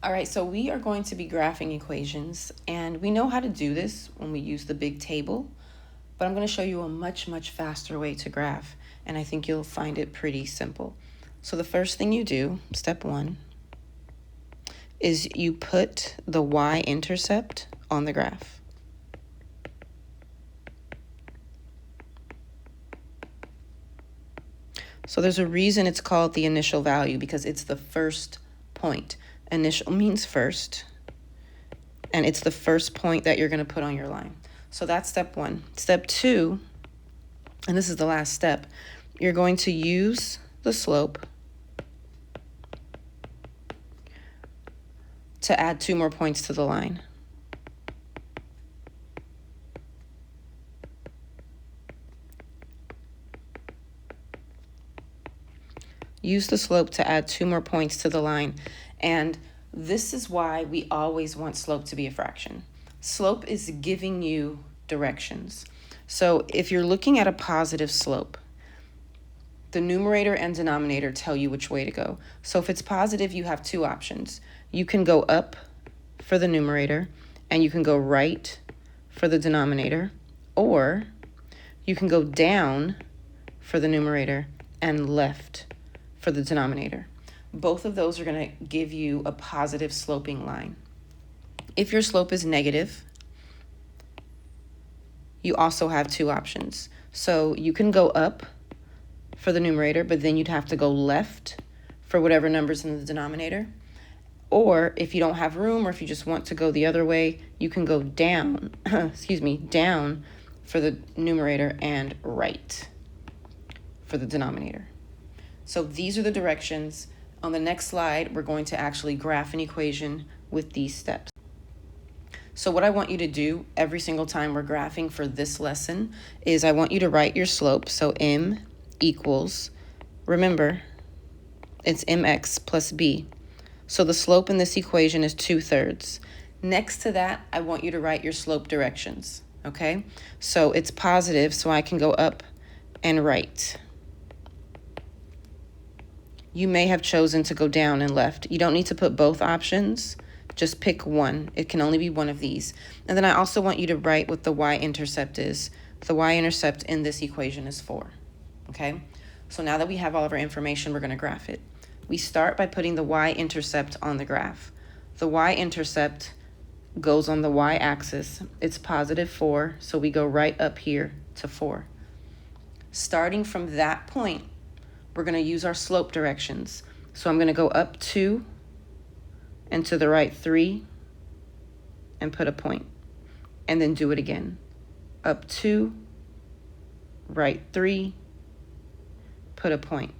All right, so we are going to be graphing equations, and we know how to do this when we use the big table, but I'm going to show you a much, much faster way to graph, and I think you'll find it pretty simple. So the first thing you do, step one, is you put the y-intercept on the graph. So there's a reason it's called the initial value, because it's the first point. Initial means first, and it's the first point that you're going to put on your line. So that's step one. Step two, and this is the last step, you're going to use the slope to add 2 more points to the line. Use the slope to add 2 more points to the line. And this is why we always want slope to be a fraction. Slope is giving you directions. So if you're looking at a positive slope, the numerator and denominator tell you which way to go. So if it's positive, you have 2 options. You can go up for the numerator, and you can go right for the denominator, or you can go down for the numerator and left for the denominator. Both of those are going to give you a positive sloping line. If your slope is negative, you also have 2 options. So you can go up for the numerator, but then you'd have to go left for whatever number's in the denominator. Or if you don't have room, or if you just want to go the other way, you can go down, down for the numerator and right for the denominator. So these are the directions. On the next slide, we're going to actually graph an equation with these steps. So what I want you to do every single time we're graphing for this lesson is I want you to write your slope. So m equals, remember, it's mx plus b. So the slope in this equation is 2/3. Next to that, I want you to write your slope directions, okay? So it's positive, so I can go up and right. You may have chosen to go down and left. You don't need to put both options. Just pick one. It can only be one of these. And then I also want you to write what the y-intercept is. The y-intercept in this equation is 4, okay? So now that we have all of our information, we're going to graph it. We start by putting the y-intercept on the graph. The y-intercept goes on the y-axis. It's positive 4, so we go right up here to 4. Starting from that point, we're going to use our slope directions. So I'm going to go up 2 and to the right 3 and put a point. And then do it again. Up 2, right 3, put a point.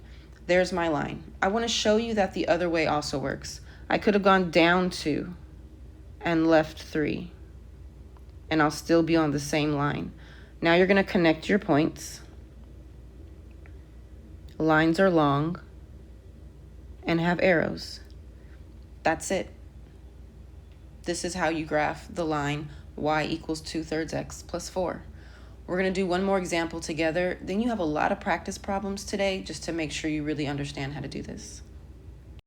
There's my line. I want to show you that the other way also works. I could have gone down 2 and left 3, and I'll still be on the same line. Now you're going to connect your points. Lines are long and have arrows. That's it. This is how you graph the line y equals 2/3 x plus 4. We're going to do one more example together. Then you have a lot of practice problems today just to make sure you really understand how to do this.